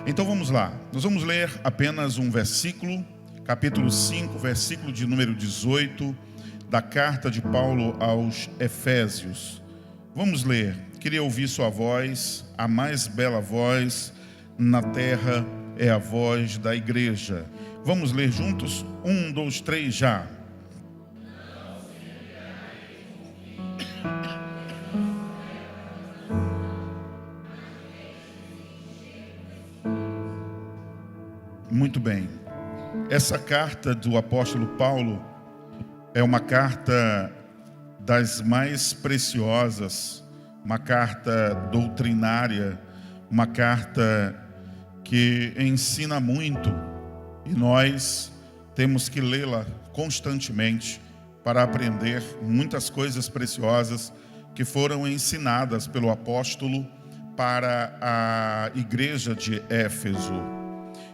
Então vamos lá, nós vamos ler apenas um versículo, capítulo 5, versículo de número 18, da carta de Paulo aos Efésios. Vamos ler, queria ouvir sua voz, a mais bela voz na terra é a voz da igreja. Vamos ler juntos? 1, 2, 3, já. Muito bem. Essa carta do apóstolo Paulo é uma carta das mais preciosas, uma carta doutrinária, uma carta que ensina muito e nós temos que lê-la constantemente para aprender muitas coisas preciosas que foram ensinadas pelo apóstolo para a igreja de Éfeso.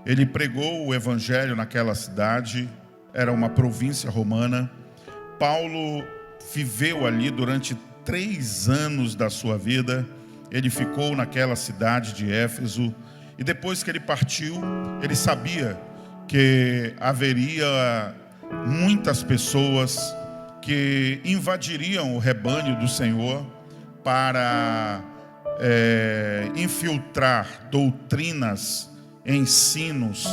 Ele pregou o evangelho naquela cidade, era uma província romana. Paulo viveu ali durante 3 anos da sua vida. Ele ficou naquela cidade de Éfeso. E depois que ele partiu, ele sabia que haveria muitas pessoas que invadiriam o rebanho do Senhor para infiltrar doutrinas, ensinos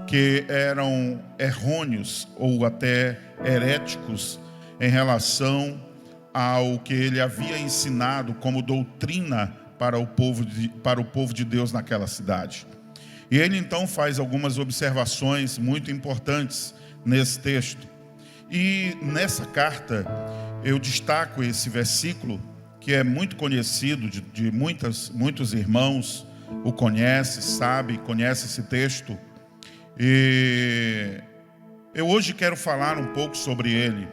que eram errôneos ou até heréticos em relação ao que ele havia ensinado como doutrina para o povo de Deus naquela cidade. E ele então faz algumas observações muito importantes nesse texto. E nessa carta eu destaco esse versículo que é muito conhecido de muitos irmãos, o conhece esse texto. E eu hoje quero falar um pouco sobre ele.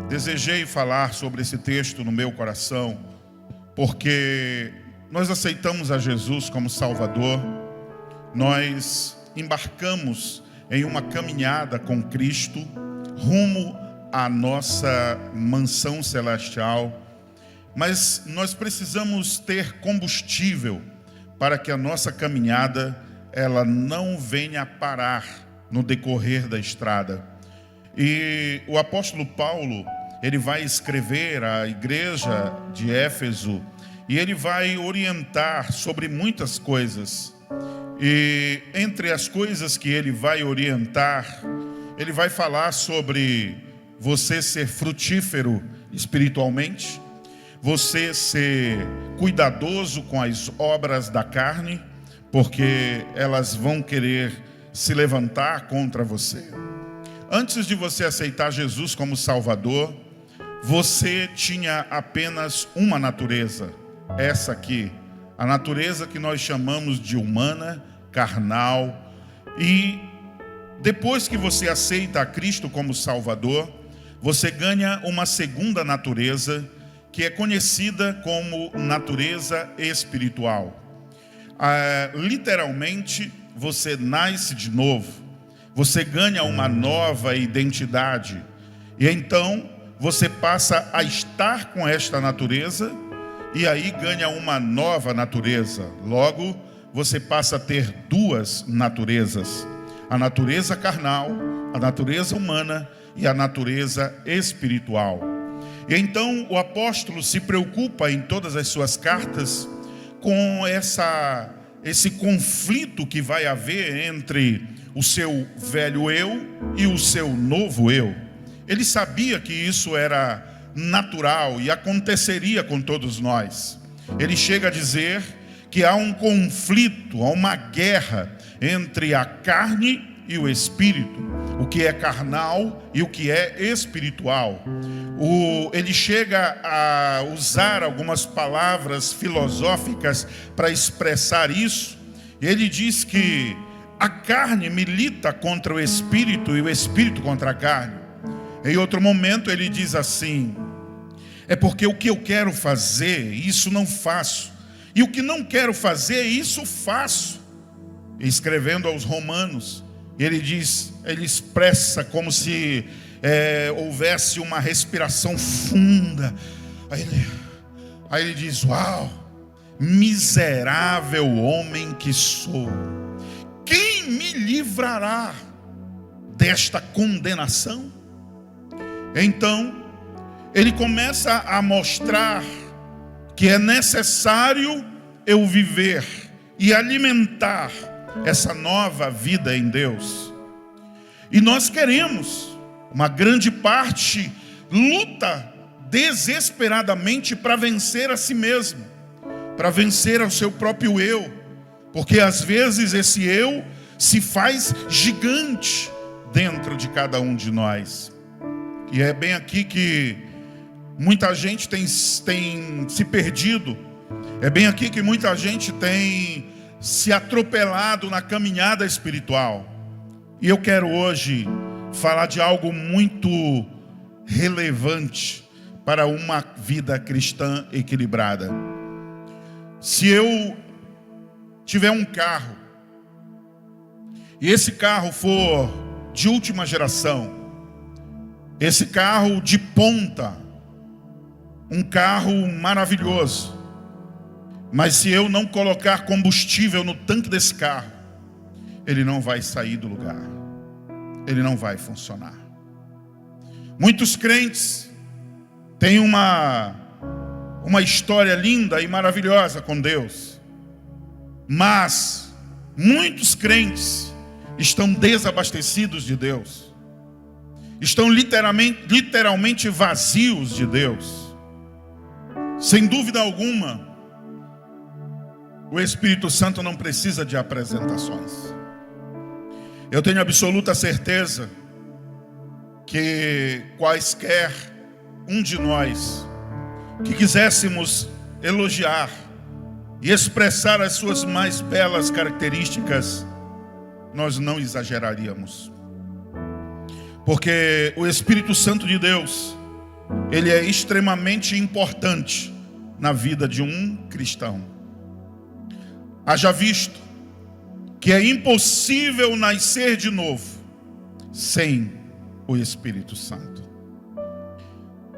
Desejei falar sobre esse texto no meu coração, porque nós aceitamos a Jesus como Salvador, nós embarcamos em uma caminhada com Cristo, rumo à nossa mansão celestial, mas nós precisamos ter combustível para que a nossa caminhada ela não venha parar no decorrer da estrada. E o apóstolo Paulo, ele vai escrever à igreja de Éfeso e ele vai orientar sobre muitas coisas. E entre as coisas que ele vai orientar, ele vai falar sobre você ser frutífero espiritualmente, você ser cuidadoso com as obras da carne, porque elas vão querer se levantar contra você. Antes de você aceitar Jesus como Salvador, você tinha apenas uma natureza, essa aqui, a natureza que nós chamamos de humana, carnal. E depois que você aceita a Cristo como Salvador, você ganha uma segunda natureza, que é conhecida como natureza espiritual. Literalmente, você nasce de novo, você ganha uma nova identidade, e então você passa a estar com esta natureza, e aí ganha uma nova natureza. Logo, você passa a ter 2 naturezas, a natureza carnal, a natureza humana e a natureza espiritual. E então o apóstolo se preocupa em todas as suas cartas com esse conflito que vai haver entre o seu velho eu e o seu novo eu. Ele sabia que isso era natural e aconteceria com todos nós. Ele chega a dizer que há um conflito, há uma guerra entre a carne e o espírito, o que é carnal e o que é espiritual. Ele chega a usar algumas palavras filosóficas para expressar isso. Ele diz que a carne milita contra o espírito e o espírito contra a carne. Em outro momento ele diz assim: é porque o que eu quero fazer, isso não faço, e o que não quero fazer, isso faço. Escrevendo aos Romanos, ele expressa como se houvesse uma respiração funda. Aí ele diz: uau, miserável homem que sou, quem me livrará desta condenação? Então, ele começa a mostrar que é necessário eu viver e alimentar essa nova vida em Deus. E nós queremos, uma grande parte luta desesperadamente para vencer a si mesmo, para vencer ao seu próprio eu, porque às vezes esse eu se faz gigante dentro de cada um de nós. E é bem aqui que muita gente tem se perdido, é bem aqui que muita gente tem se atropelado na caminhada espiritual. E eu quero hoje falar de algo muito relevante para uma vida cristã equilibrada. Se eu tiver um carro, e esse carro for de última geração, esse carro de ponta, um carro maravilhoso, mas se eu não colocar combustível no tanque desse carro, ele não vai sair do lugar, ele não vai funcionar. Muitos crentes têm uma história linda e maravilhosa com Deus, mas muitos crentes estão desabastecidos de Deus, estão literalmente vazios de Deus. Sem dúvida alguma, o Espírito Santo não precisa de apresentações. Eu tenho absoluta certeza que quaisquer um de nós que quiséssemos elogiar e expressar as suas mais belas características, nós não exageraríamos. Porque o Espírito Santo de Deus, ele é extremamente importante na vida de um cristão. Haja visto que é impossível nascer de novo sem o Espírito Santo.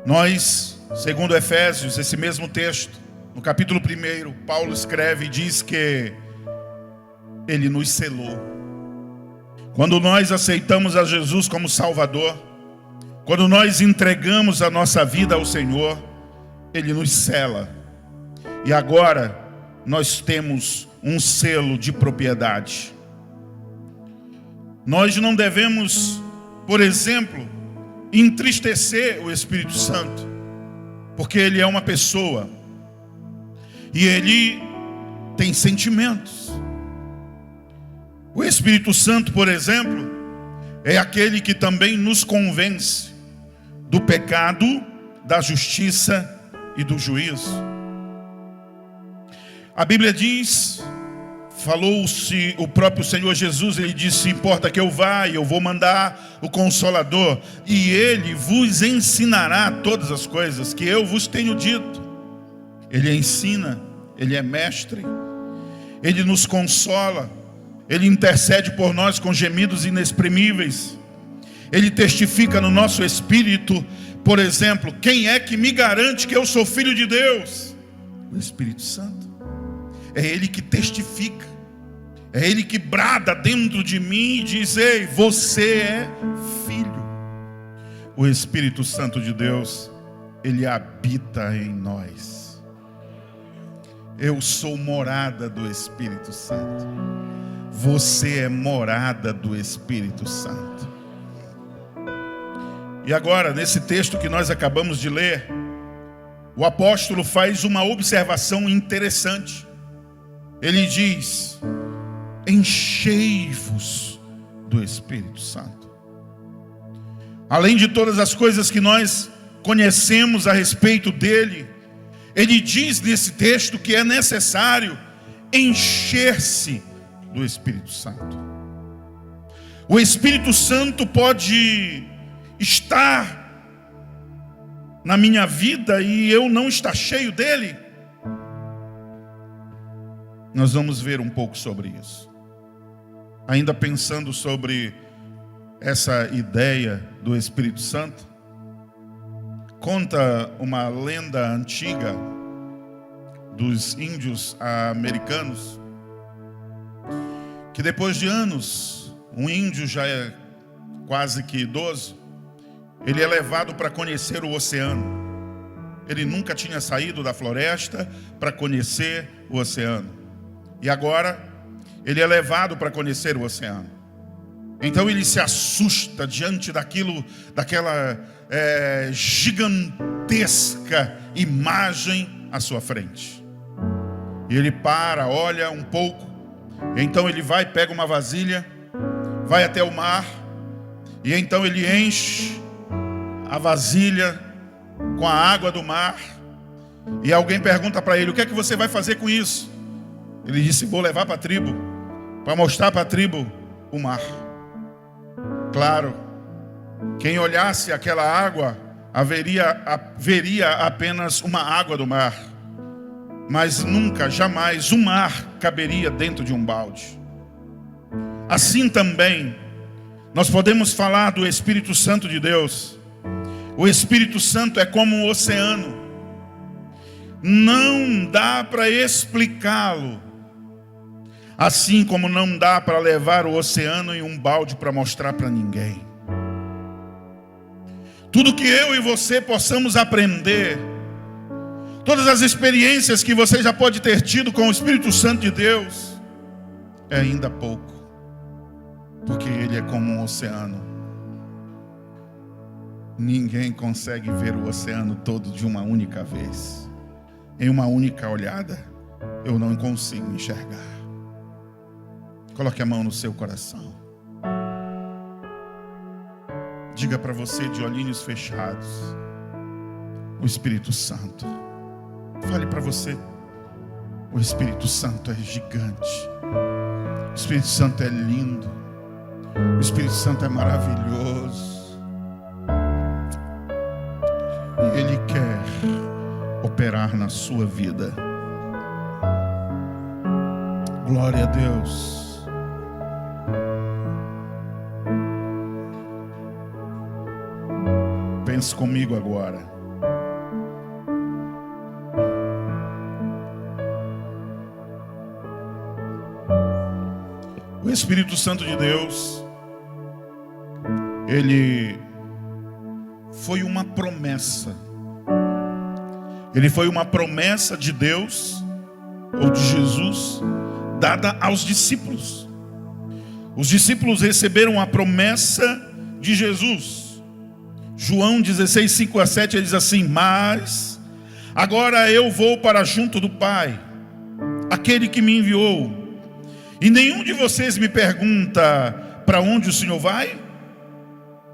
Nós, segundo Efésios, esse mesmo texto, no capítulo 1, Paulo escreve e diz que ele nos selou. Quando nós aceitamos a Jesus como Salvador, quando nós entregamos a nossa vida ao Senhor, ele nos sela. E agora nós temos um selo de propriedade. Nós não devemos, por exemplo, entristecer o Espírito Santo, porque ele é uma pessoa e ele tem sentimentos. O Espírito Santo, por exemplo, é aquele que também nos convence do pecado, da justiça e do juízo. A Bíblia diz, falou-se o próprio Senhor Jesus, ele disse: importa que eu vá, e eu vou mandar o Consolador, e ele vos ensinará todas as coisas que eu vos tenho dito. Ele ensina, ele é mestre, ele nos consola, ele intercede por nós com gemidos inexprimíveis, ele testifica no nosso espírito. Por exemplo, quem é que me garante que eu sou filho de Deus? O Espírito Santo. É ele que testifica, é ele que brada dentro de mim e diz: ei, você é filho. O Espírito Santo de Deus, ele habita em nós. Eu sou morada do Espírito Santo. Você é morada do Espírito Santo. E agora, nesse texto que nós acabamos de ler, o apóstolo faz uma observação interessante. Ele diz: enchei-vos do Espírito Santo. Além de todas as coisas que nós conhecemos a respeito dele, ele diz nesse texto que é necessário encher-se do Espírito Santo. O Espírito Santo pode estar na minha vida e eu não estar cheio dele. Nós vamos ver um pouco sobre isso. Ainda pensando sobre essa ideia do Espírito Santo, conta uma lenda antiga dos índios americanos, que depois de anos, um índio já é quase que idoso, ele é levado para conhecer o oceano. Ele nunca tinha saído da floresta para conhecer o oceano. E agora, ele é levado para conhecer o oceano. Então ele se assusta diante daquela gigantesca imagem à sua frente. E ele para, olha um pouco. Então ele vai, pega uma vasilha, vai até o mar. E então ele enche a vasilha com a água do mar. E alguém pergunta para ele: o que é que você vai fazer com isso? Ele disse: vou levar para a tribo, para mostrar para a tribo o mar. Claro, quem olhasse aquela água veria apenas uma água do mar, mas nunca, jamais, o mar caberia dentro de um balde. Assim também, nós podemos falar do Espírito Santo de Deus. O Espírito Santo é como um oceano. Não dá para explicá-lo. Assim como não dá para levar o oceano em um balde para mostrar para ninguém. Tudo que eu e você possamos aprender, todas as experiências que você já pode ter tido com o Espírito Santo de Deus, é ainda pouco. Porque ele é como um oceano. Ninguém consegue ver o oceano todo de uma única vez. Em uma única olhada, eu não consigo enxergar. Coloque a mão no seu coração. Diga para você, de olhinhos fechados: o Espírito Santo. Fale para você: o Espírito Santo é gigante. O Espírito Santo é lindo. O Espírito Santo é maravilhoso. E Ele quer operar na sua vida. Glória a Deus. Pense comigo agora. O Espírito Santo de Deus, ele foi uma promessa. Ele foi uma promessa de Deus, ou de Jesus, dada aos discípulos. Os discípulos receberam a promessa de Jesus. João 16, 5 a 7, ele diz assim: mas agora eu vou para junto do Pai, aquele que me enviou. E nenhum de vocês me pergunta: para onde o Senhor vai?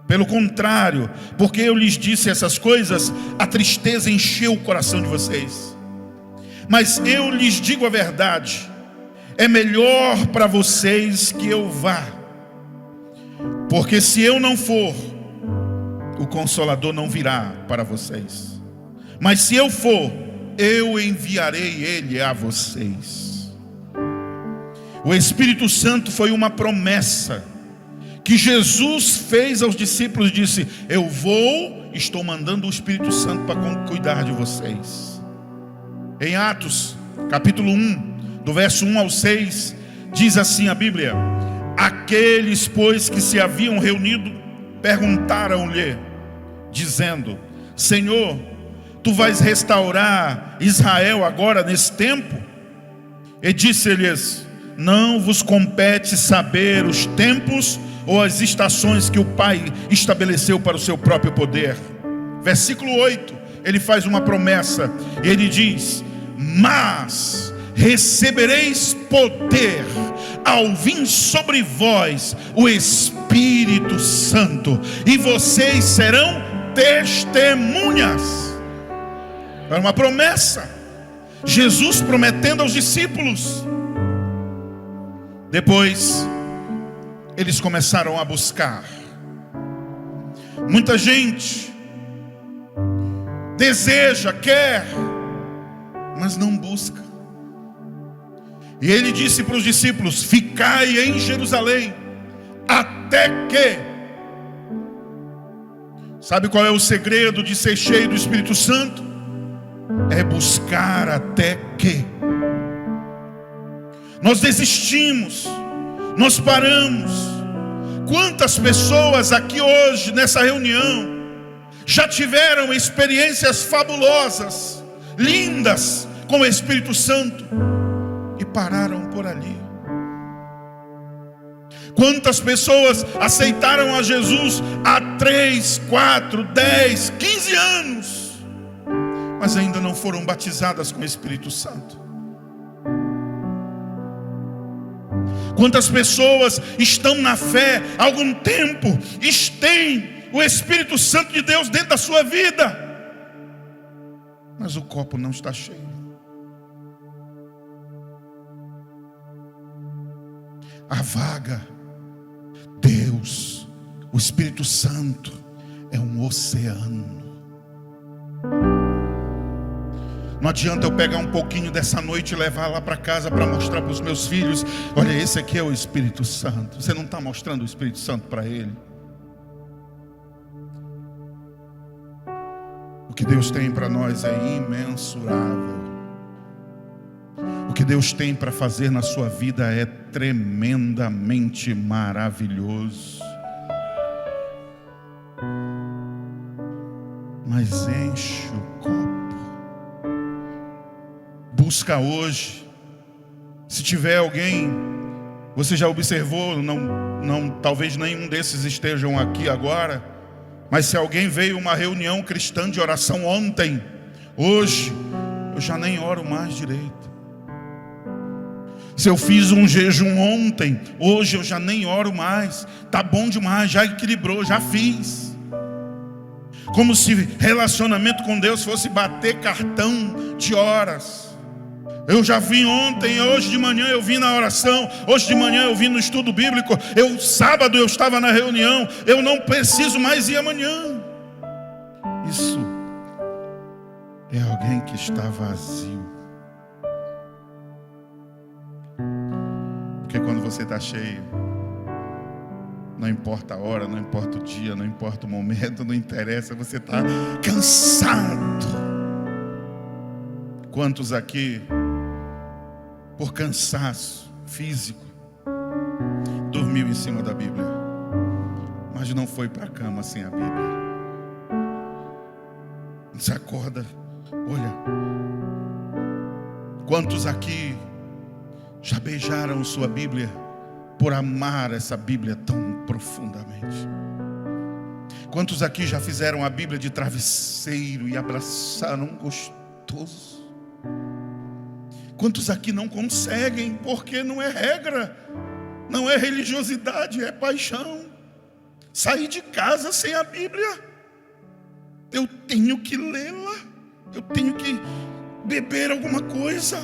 Pelo contrário, porque eu lhes disse essas coisas, a tristeza encheu o coração de vocês. Mas eu lhes digo a verdade: é melhor para vocês que eu vá. Porque se eu não for, o Consolador não virá para vocês. Mas se eu for, eu enviarei ele a vocês. O Espírito Santo foi uma promessa que Jesus fez aos discípulos. Disse: eu vou, estou mandando o Espírito Santo para cuidar de vocês. Em Atos, capítulo 1, do verso 1 ao 6, diz assim a Bíblia: aqueles, pois, que se haviam reunido, perguntaram-lhe, dizendo: Senhor, tu vais restaurar Israel agora nesse tempo? E disse-lhes: não vos compete saber os tempos ou as estações que o Pai estabeleceu para o seu próprio poder. Versículo 8, ele faz uma promessa. Ele diz: mas recebereis poder ao vir sobre vós o Espírito Santo, e vocês serão testemunhas. É uma promessa. Jesus prometendo aos discípulos. Depois eles começaram a buscar. Muita gente deseja, quer, mas não busca. E ele disse para os discípulos: ficai em Jerusalém, até que... Sabe qual é o segredo de ser cheio do Espírito Santo? é buscar até que nós desistimos, nós paramos. Quantas pessoas aqui hoje, nessa reunião, já tiveram experiências fabulosas, lindas, com o Espírito Santo, e pararam por ali. Quantas pessoas aceitaram a Jesus há 3, 4, 10, 15 anos, mas ainda não foram batizadas com o Espírito Santo? Quantas pessoas estão na fé há algum tempo, têm o Espírito Santo de Deus dentro da sua vida, mas o copo não está cheio. A vaga, Deus, o Espírito Santo é um oceano. Não adianta eu pegar um pouquinho dessa noite e levar lá para casa para mostrar para os meus filhos: olha, esse aqui é o Espírito Santo. Você não está mostrando o Espírito Santo para ele. O que Deus tem para nós é imensurável. O que Deus tem para fazer na sua vida é tremendamente maravilhoso. Mas enche o copo. Busca hoje. Se tiver alguém, você já observou, talvez nenhum desses estejam aqui agora, mas se alguém veio a uma reunião cristã de oração ontem, hoje eu já nem oro mais direito. Se eu fiz um jejum ontem, hoje eu já nem oro mais. Tá bom demais, já equilibrou, já fiz. Como se relacionamento com Deus fosse bater cartão de horas. Eu já vim ontem, hoje de manhã eu vim na oração, hoje de manhã eu vim no estudo bíblico, sábado eu estava na reunião, eu não preciso mais ir amanhã. Isso é alguém que está vazio. Porque quando você está cheio, não importa a hora, não importa o dia, não importa o momento, não interessa, você está cansado. Quantos aqui, por cansaço físico, dormiu em cima da Bíblia, mas não foi para a cama sem a Bíblia? Você acorda, olha. Quantos aqui já beijaram sua Bíblia por amar essa Bíblia tão profundamente? Quantos aqui já fizeram a Bíblia de travesseiro e abraçaram gostoso? Quantos aqui não conseguem, porque não é regra, não é religiosidade, é paixão, sair de casa sem a Bíblia? Eu tenho que lê-la, eu tenho que beber alguma coisa,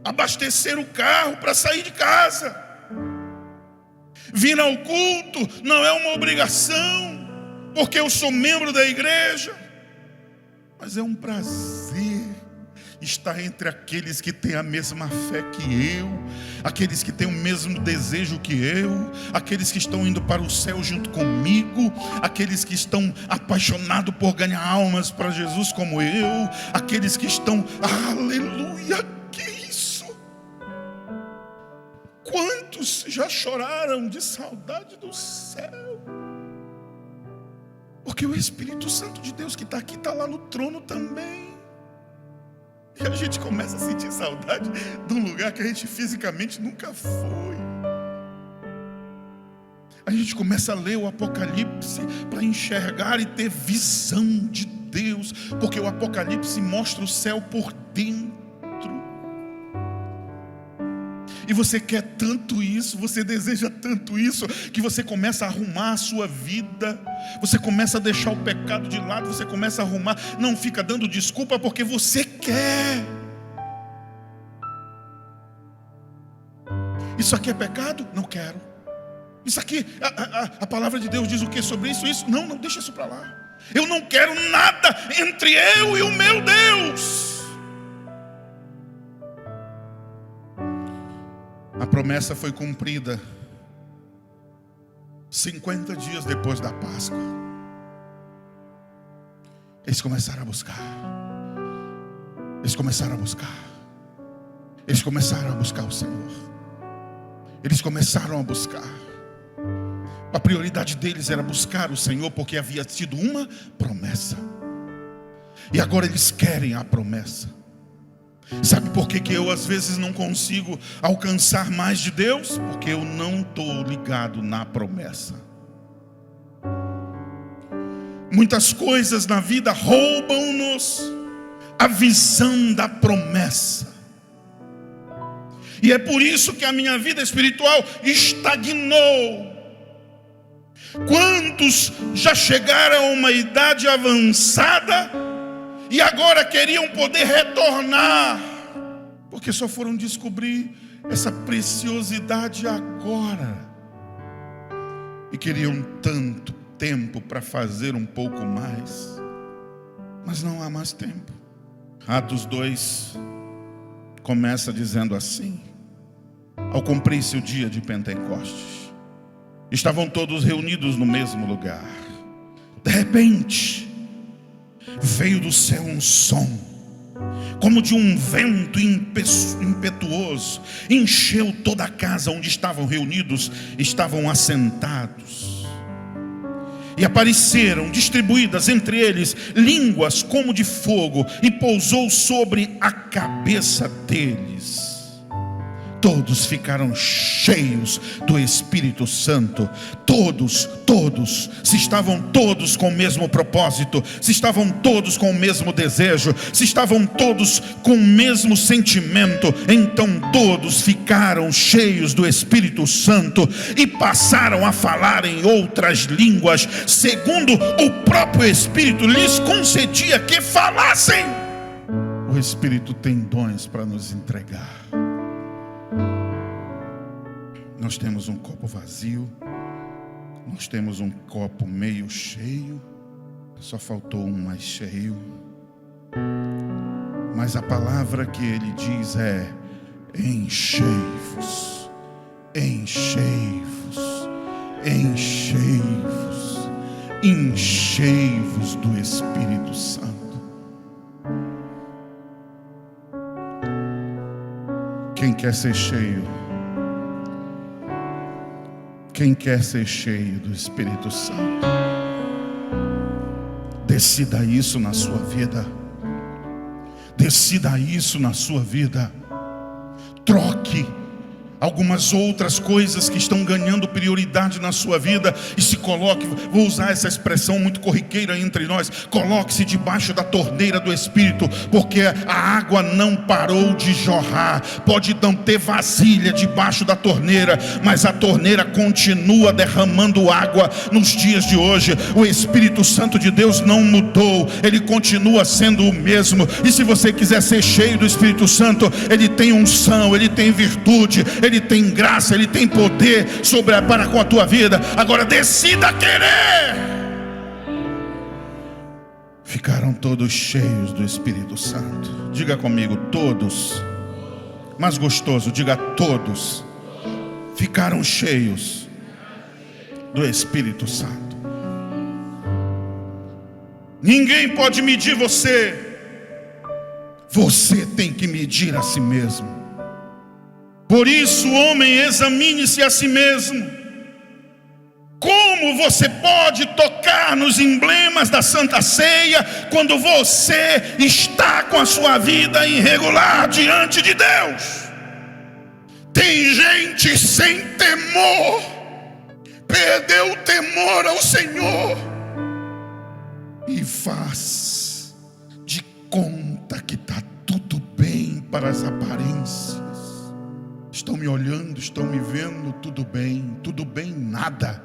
abastecer o carro para sair de casa. Vir ao culto não é uma obrigação, porque eu sou membro da igreja, mas é um prazer estar entre aqueles que têm a mesma fé que eu, aqueles que têm o mesmo desejo que eu, aqueles que estão indo para o céu junto comigo, aqueles que estão apaixonados por ganhar almas para Jesus como eu, aqueles que estão, aleluia, que isso? Quantos já choraram de saudade do céu? Porque o Espírito Santo de Deus que está aqui, está lá no trono também. E a gente começa a sentir saudade de um lugar que a gente fisicamente nunca foi. A gente começa a ler o Apocalipse para enxergar e ter visão de Deus, porque o Apocalipse mostra o céu por dentro. E você quer tanto isso, você deseja tanto isso, que você começa a arrumar a sua vida, você começa a deixar o pecado de lado, você começa a arrumar, não fica dando desculpa porque você quer. Isso aqui é pecado? Não quero. Isso aqui, a palavra de Deus diz o que sobre isso? Isso? Não, deixa isso para lá. Eu não quero nada entre eu e o meu Deus. A promessa foi cumprida 50 dias depois da Páscoa. Eles começaram a buscar. Eles começaram a buscar. Eles começaram a buscar o Senhor. Eles começaram a buscar. A prioridade deles era buscar o Senhor, porque havia sido uma promessa. E agora eles querem a promessa. Sabe por que eu às vezes não consigo alcançar mais de Deus? Porque eu não estou ligado na promessa. Muitas coisas na vida roubam-nos a visão da promessa. E é por isso que a minha vida espiritual estagnou. Quantos já chegaram a uma idade avançada e agora queriam poder retornar, porque só foram descobrir essa preciosidade agora, e queriam tanto tempo para fazer um pouco mais, mas não há mais tempo. Atos 2 começa dizendo assim: ao cumprir-se o dia de Pentecostes, estavam todos reunidos no mesmo lugar. De repente, veio do céu um som, como de um vento impetuoso, encheu toda a casa onde estavam reunidos, estavam assentados. E apareceram distribuídas entre eles línguas como de fogo, e pousou sobre a cabeça deles. Todos ficaram cheios do Espírito Santo. Todos, se estavam todos com o mesmo propósito, se estavam todos com o mesmo desejo, se estavam todos com o mesmo sentimento, então todos ficaram cheios do Espírito Santo e passaram a falar em outras línguas, segundo o próprio Espírito lhes concedia que falassem. O Espírito tem dons para nos entregar. Nós temos um copo vazio, nós temos um copo meio cheio, só faltou um mais cheio. Mas a palavra que ele diz é: enchei-vos, enchei-vos, enchei-vos, enchei-vos do Espírito Santo. Quem quer ser cheio? Quem quer ser cheio do Espírito Santo? Decida isso na sua vida. Decida isso na sua vida. Troque algumas outras coisas que estão ganhando prioridade na sua vida e se coloque, vou usar essa expressão muito corriqueira entre nós, coloque-se debaixo da torneira do Espírito, porque a água não parou de jorrar. Pode não ter vasilha debaixo da torneira, mas a torneira continua derramando água nos dias de hoje. O Espírito Santo de Deus não mudou, ele continua sendo o mesmo. E se você quiser ser cheio do Espírito Santo, ele tem unção, ele tem virtude, ele tem graça, ele tem poder para com a tua vida. Agora decida querer. Ficaram todos cheios do Espírito Santo. Diga comigo, todos. Mais gostoso, diga todos. Ficaram cheios do Espírito Santo. Ninguém pode medir você. Você tem que medir a si mesmo. Por isso, homem, examine-se a si mesmo. Como você pode tocar nos emblemas da Santa Ceia quando você está com a sua vida irregular diante de Deus? Tem gente sem temor, perdeu o temor ao Senhor e faz de conta que está tudo bem para as aparências. Estão me olhando, estão me vendo, tudo bem nada.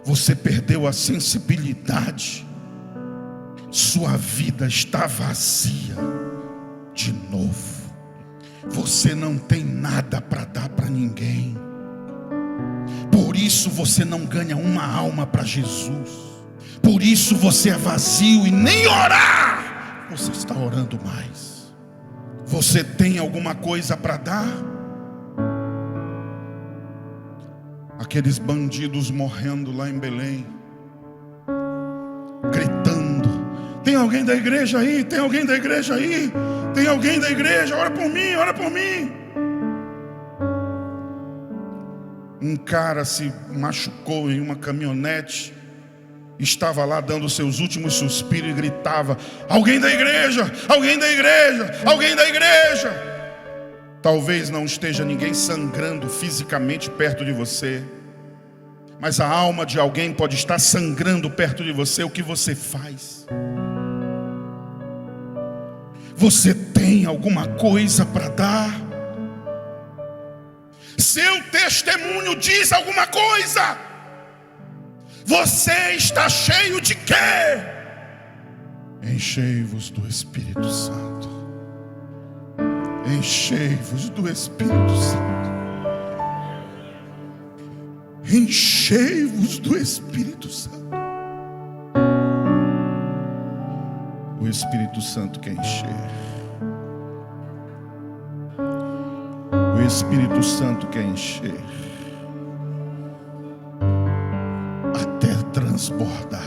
Você perdeu a sensibilidade. Sua vida está vazia de novo. Você não tem nada para dar para ninguém. Por isso você não ganha uma alma para Jesus. Por isso você é vazio e nem orar você está orando mais. Você tem alguma coisa para dar? Aqueles bandidos morrendo lá em Belém, gritando. Tem alguém da igreja aí? Tem alguém da igreja aí? Tem alguém da igreja? Ora por mim, ora por mim. Um cara se machucou em uma caminhonete, estava lá dando seus últimos suspiros e gritava: alguém da igreja, alguém da igreja, alguém da igreja. Talvez não esteja ninguém sangrando fisicamente perto de você, mas a alma de alguém pode estar sangrando perto de você. O que você faz? Você tem alguma coisa para dar? Seu testemunho diz alguma coisa? Você está cheio de quê? Enchei-vos do Espírito Santo. Enchei-vos do Espírito Santo. Enchei-vos do Espírito Santo. O Espírito Santo quer encher. O Espírito Santo quer encher até transbordar.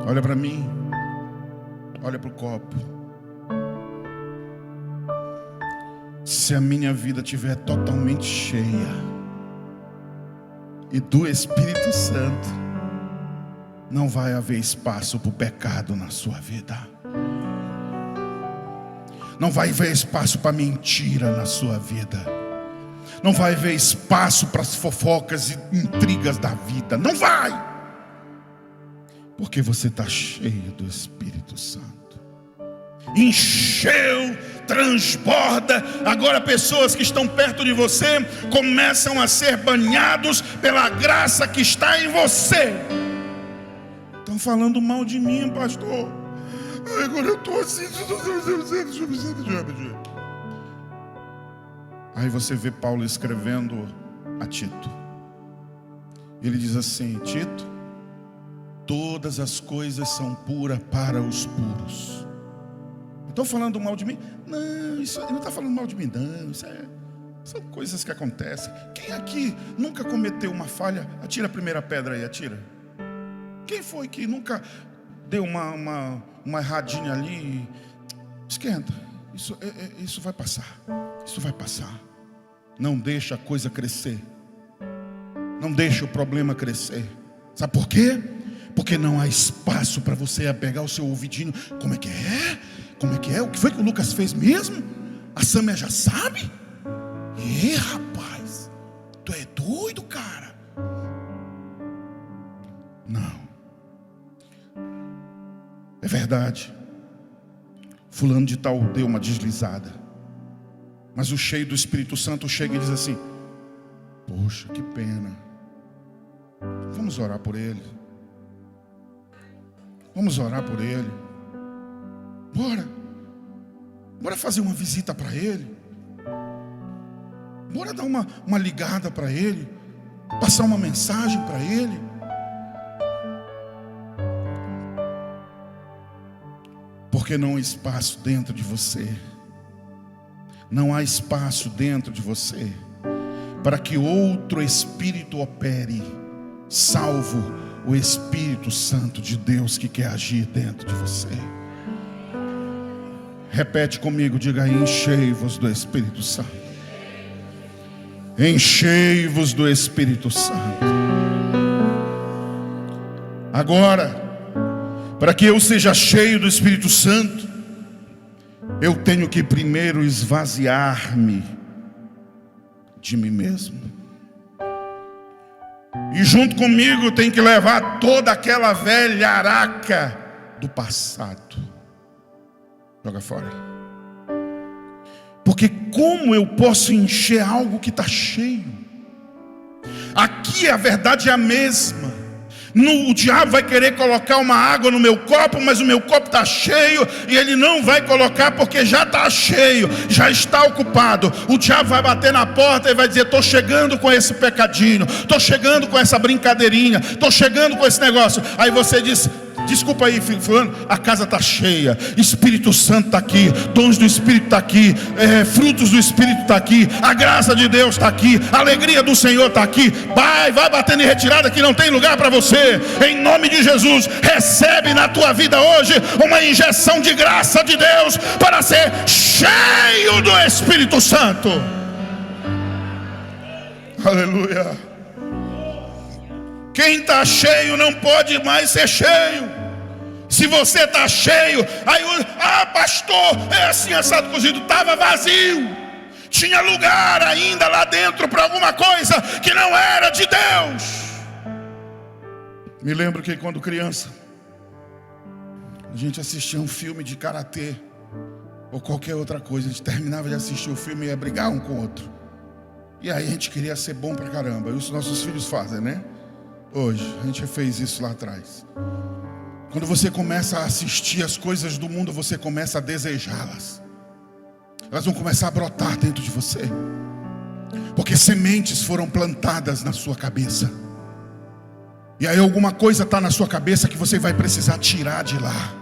Olha para mim. Olha para o copo. Se a minha vida estiver totalmente cheia e do Espírito Santo, não vai haver espaço para o pecado na sua vida. Não vai haver espaço para mentira na sua vida. Não vai haver espaço para as fofocas e intrigas da vida. Não vai. Porque você está cheio do Espírito Santo. Encheu, transborda. Agora pessoas que estão perto de você começam a ser banhados pela graça que está em você. Estão falando mal de mim, pastor. Agora eu estou assim. Aí você vê Paulo escrevendo a Tito. Ele diz assim: Tito, todas as coisas são puras para os puros. Estão falando mal de mim? Não, isso ele não está falando mal de mim, não. São coisas que acontecem. Quem aqui nunca cometeu uma falha? Atira a primeira pedra aí, atira. Quem foi que nunca deu uma erradinha ali? Esquenta. Isso vai passar. Isso vai passar. Não deixa a coisa crescer. Não deixa o problema crescer. Sabe por quê? Porque não há espaço para você pegar o seu ouvidinho. Como é que é? Como é que é? O que foi que o Lucas fez mesmo? A Sâmia já sabe? Ih, rapaz, tu é doido, cara. Não. É verdade. Fulano de tal deu uma deslizada. Mas o cheio do Espírito Santo chega e diz assim: poxa, que pena. Vamos orar por ele. Vamos orar por ele. Bora fazer uma visita para ele. Bora dar uma ligada para ele. Passar uma mensagem para ele. Porque não há espaço dentro de você. Não há espaço dentro de você para que outro Espírito opere, salvo o Espírito Santo de Deus que quer agir dentro de você. Repete comigo, diga aí: enchei-vos do Espírito Santo. Enchei-vos do Espírito Santo. Agora, para que eu seja cheio do Espírito Santo, eu tenho que primeiro esvaziar-me de mim mesmo. E junto comigo tem que levar toda aquela velha araca do passado. Joga fora. Porque como eu posso encher algo que está cheio? Aqui a verdade é a mesma. O diabo vai querer colocar uma água no meu copo, mas o meu copo está cheio, e ele não vai colocar porque já está cheio, já está ocupado. O diabo vai bater na porta e vai dizer: estou chegando com esse pecadinho, estou chegando com essa brincadeirinha, estou chegando com esse negócio. Aí você diz: Desculpa aí, fulano, a casa está cheia, Espírito Santo está aqui, dons do Espírito está aqui, frutos do Espírito está aqui, a graça de Deus está aqui, a alegria do Senhor está aqui. Vai batendo em retirada que não tem lugar para você. Em nome de Jesus, recebe na tua vida hoje uma injeção de graça de Deus para ser cheio do Espírito Santo. Aleluia. Quem está cheio não pode mais ser cheio. Se você está cheio, aí pastor, é assim assado cozido, estava vazio, tinha lugar ainda lá dentro para alguma coisa que não era de Deus. Me lembro que quando criança a gente assistia um filme de karatê ou qualquer outra coisa, a gente terminava de assistir o filme e ia brigar um com o outro, e aí a gente queria ser bom pra caramba. E os nossos filhos fazem, né? Hoje, a gente fez isso lá atrás. Quando você começa a assistir as coisas do mundo, você começa a desejá-las. Elas vão começar a brotar dentro de você, porque sementes foram plantadas na sua cabeça. E aí alguma coisa está na sua cabeça que você vai precisar tirar de lá.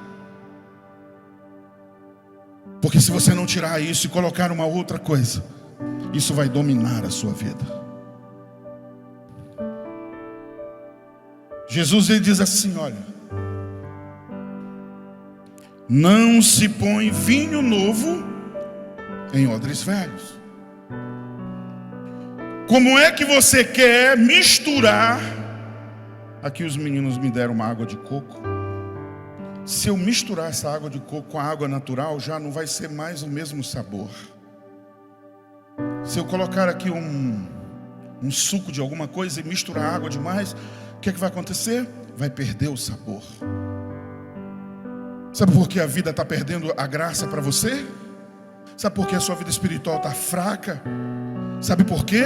Porque se você não tirar isso e colocar uma outra coisa, isso vai dominar a sua vida. Jesus, ele diz assim, olha: não se põe vinho novo em odres velhos. Como é que você quer misturar? Aqui os meninos me deram uma água de coco. Se eu misturar essa água de coco com a água natural, já não vai ser mais o mesmo sabor. Se eu colocar aqui um suco de alguma coisa e misturar água demais, o que é que vai acontecer? Vai perder o sabor. Sabe por que a vida está perdendo a graça para você? Sabe por que a sua vida espiritual está fraca? Sabe por quê?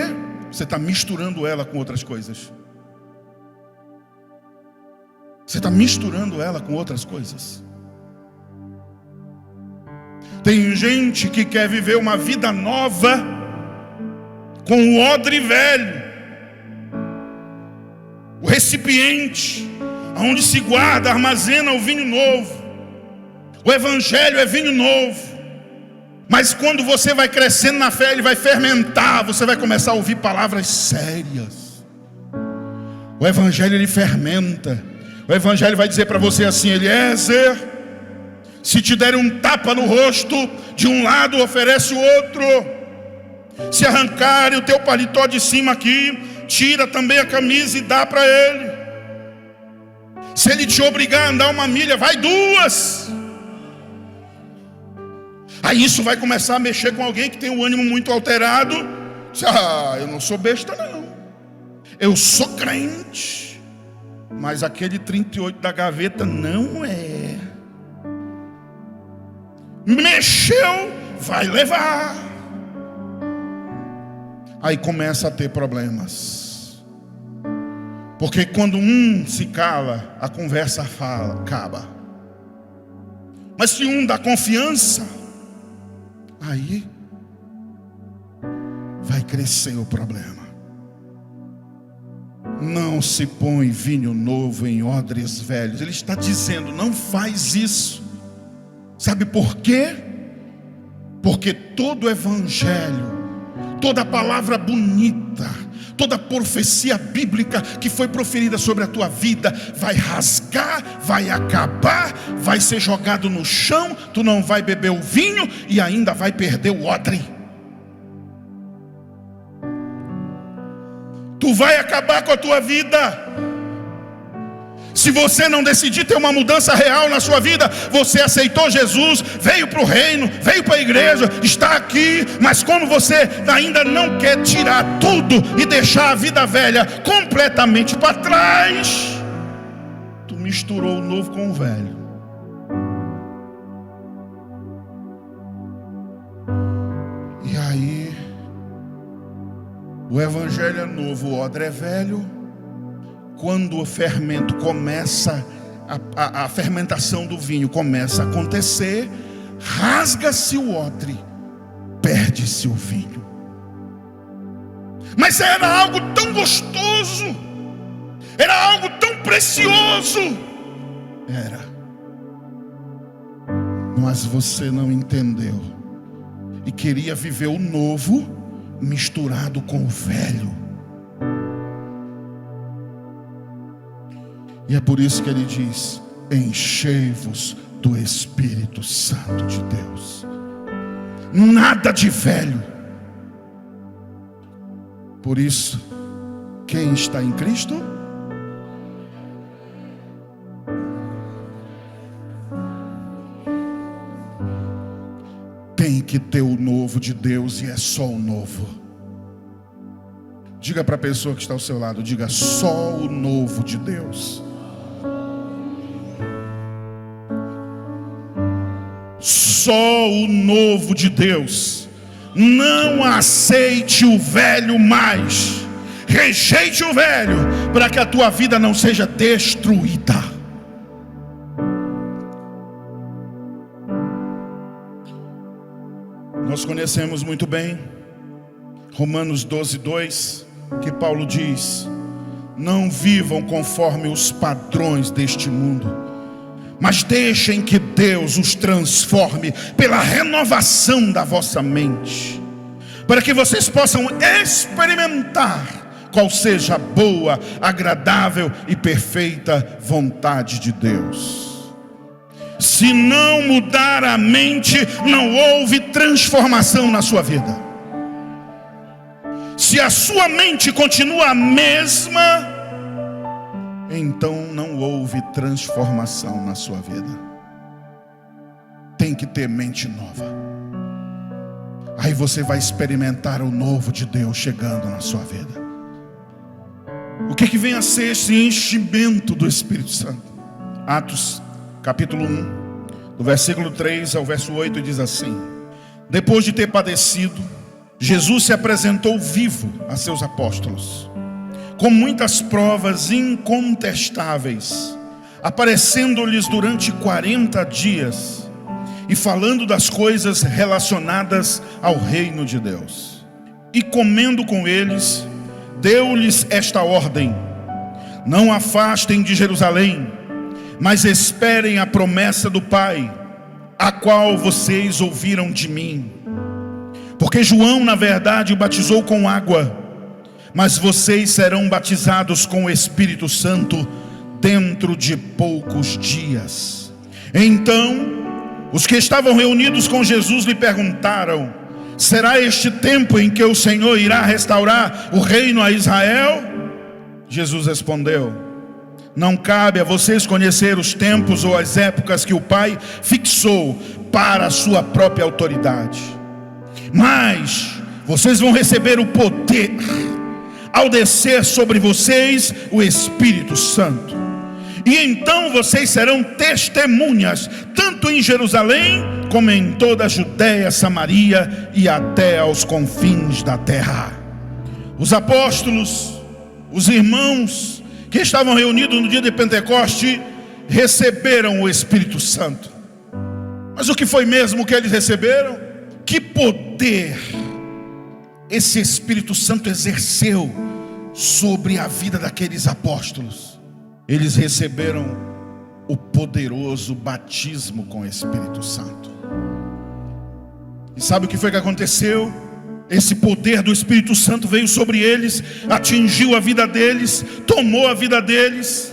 Você está misturando ela com outras coisas. Você está misturando ela com outras coisas. Tem gente que quer viver uma vida nova com o odre velho, o recipiente onde se guarda, armazena o vinho novo. O evangelho é vinho novo, mas quando você vai crescendo na fé, ele vai fermentar. Você vai começar a ouvir palavras sérias. O evangelho, ele fermenta. O evangelho vai dizer para você assim: Eliezer, se te derem um tapa no rosto, de um lado oferece o outro. Se arrancarem o teu paletó de cima aqui, tira também a camisa e dá para ele. Se ele te obrigar a andar 1 milha, vai 2. Aí isso vai começar a mexer com alguém que tem o ânimo muito alterado. Eu não sou besta não, eu sou crente, mas aquele 38 da gaveta não é. Mexeu, vai levar. Aí começa a ter problemas, porque quando um se cala, a conversa acaba. Mas se um dá confiança, aí vai crescer o problema. Não se põe vinho novo em odres velhos. Ele está dizendo: não faz isso. Sabe por quê? Porque todo evangelho, toda palavra bonita, toda profecia bíblica que foi proferida sobre a tua vida vai rasgar, vai acabar, vai ser jogado no chão. Tu não vai beber o vinho e ainda vai perder o odre. Tu vai acabar com a tua vida. Se você não decidir ter uma mudança real na sua vida, você aceitou Jesus, veio para o reino, veio para a igreja, está aqui, mas como você ainda não quer tirar tudo e deixar a vida velha completamente para trás, tu misturou o novo com o velho. E aí, o evangelho é novo, o odre é velho. Quando o fermento começa, a fermentação do vinho começa a acontecer, rasga-se o odre, perde-se o vinho. Mas era algo tão gostoso, era algo tão precioso, era. Mas você não entendeu e queria viver o novo misturado com o velho. E é por isso que ele diz: enchei-vos do Espírito Santo de Deus. Nada de velho. Por isso, quem está em Cristo tem que ter o novo de Deus, e é só o novo. Diga para a pessoa que está ao seu lado, diga: só o novo de Deus. Só o novo de Deus. Não aceite o velho mais. Rejeite o velho, para que a tua vida não seja destruída. Nós conhecemos muito bem Romanos 12:2, que Paulo diz: não vivam conforme os padrões deste mundo, mas deixem que Deus os transforme pela renovação da vossa mente, para que vocês possam experimentar qual seja a boa, agradável e perfeita vontade de Deus. Se não mudar a mente, não houve transformação na sua vida. Se a sua mente continua a mesma, então não houve transformação na sua vida. Tem que ter mente nova. Aí você vai experimentar o novo de Deus chegando na sua vida. O que vem a ser esse enchimento do Espírito Santo? Atos capítulo 1, do versículo 3 ao verso 8, diz assim: depois de ter padecido, Jesus se apresentou vivo a seus apóstolos, com muitas provas incontestáveis, aparecendo-lhes durante 40 dias, e falando das coisas relacionadas ao reino de Deus. E comendo com eles, deu-lhes esta ordem: não afastem de Jerusalém, mas esperem a promessa do Pai, a qual vocês ouviram de mim. Porque João, na verdade, o batizou com água, mas vocês serão batizados com o Espírito Santo dentro de poucos dias. Então, os que estavam reunidos com Jesus lhe perguntaram: será este tempo em que o Senhor irá restaurar o reino a Israel? Jesus respondeu: não cabe a vocês conhecer os tempos ou as épocas que o Pai fixou para a sua própria autoridade. Mas vocês vão receber o poder ao descer sobre vocês o Espírito Santo. E então vocês serão testemunhas, tanto em Jerusalém, como em toda a Judéia, Samaria e até aos confins da terra. Os apóstolos, os irmãos que estavam reunidos no dia de Pentecoste, receberam o Espírito Santo. Mas o que foi mesmo que eles receberam? Que poder esse Espírito Santo exerceu sobre a vida daqueles apóstolos? Eles receberam o poderoso batismo com o Espírito Santo. E sabe o que foi que aconteceu? Esse poder do Espírito Santo veio sobre eles, atingiu a vida deles, tomou a vida deles.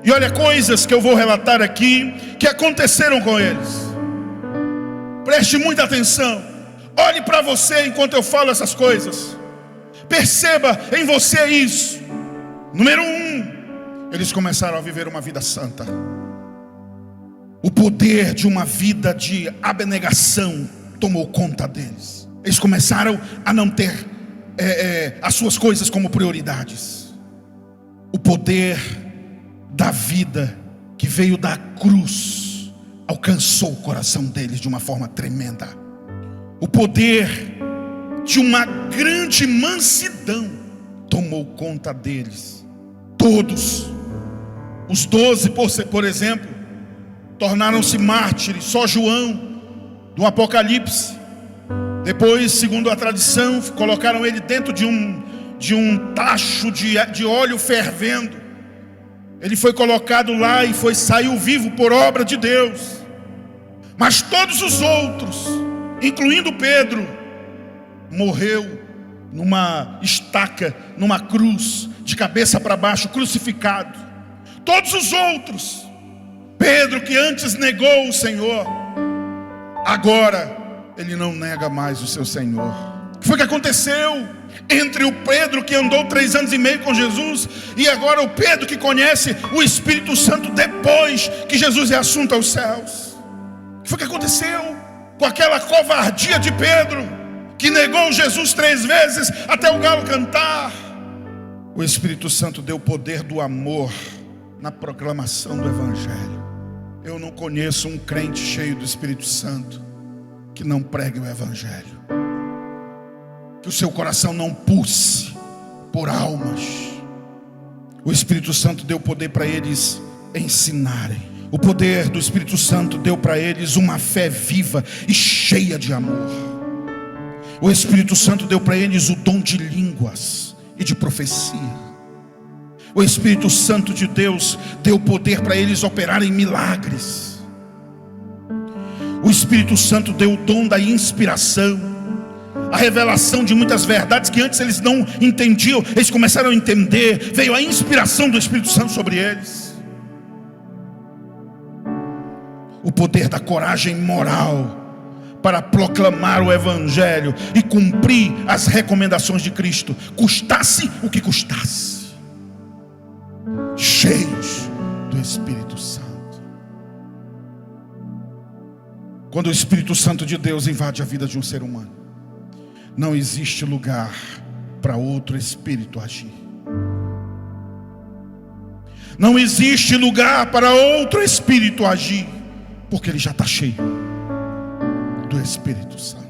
E olha, coisas que eu vou relatar aqui que aconteceram com eles. Preste muita atenção. Olhe para você enquanto eu falo essas coisas. Perceba em você isso. Número 1, eles começaram a viver uma vida santa. O poder de uma vida de abnegação tomou conta deles. Eles começaram a não ter as suas coisas como prioridades. O poder da vida que veio da cruz alcançou o coração deles de uma forma tremenda. O poder de uma grande mansidão tomou conta deles. Todos os 12, por exemplo, tornaram-se mártires. Só João, do Apocalipse. Depois, segundo a tradição, colocaram ele dentro de um tacho de óleo fervendo. Ele foi colocado lá e saiu vivo por obra de Deus. Mas todos os outros, incluindo Pedro, morreu numa estaca, numa cruz, de cabeça para baixo, crucificado. Todos os outros, Pedro, que antes negou o Senhor, agora ele não nega mais o seu Senhor. O que foi que aconteceu entre o Pedro que andou 3 anos e meio com Jesus e agora o Pedro que conhece o Espírito Santo depois que Jesus é assunto aos céus? O que foi que aconteceu com aquela covardia de Pedro, que negou Jesus 3 vezes até o galo cantar? O Espírito Santo deu o poder do amor na proclamação do Evangelho. Eu não conheço um crente cheio do Espírito Santo que não pregue o Evangelho, que o seu coração não pulse por almas. O Espírito Santo deu poder para eles ensinarem. O poder do Espírito Santo deu para eles uma fé viva e cheia de amor. O Espírito Santo deu para eles o dom de línguas e de profecia. O Espírito Santo de Deus deu poder para eles operarem milagres. O Espírito Santo deu o dom da inspiração, a revelação de muitas verdades que antes eles não entendiam. Eles começaram a entender. Veio a inspiração do Espírito Santo sobre eles. O poder da coragem moral para proclamar o Evangelho e cumprir as recomendações de Cristo, custasse o que custasse. Cheios do Espírito Santo. Quando o Espírito Santo de Deus invade a vida de um ser humano, não existe lugar para outro espírito agir. Não existe lugar para outro espírito agir, porque ele já está cheio do Espírito Santo.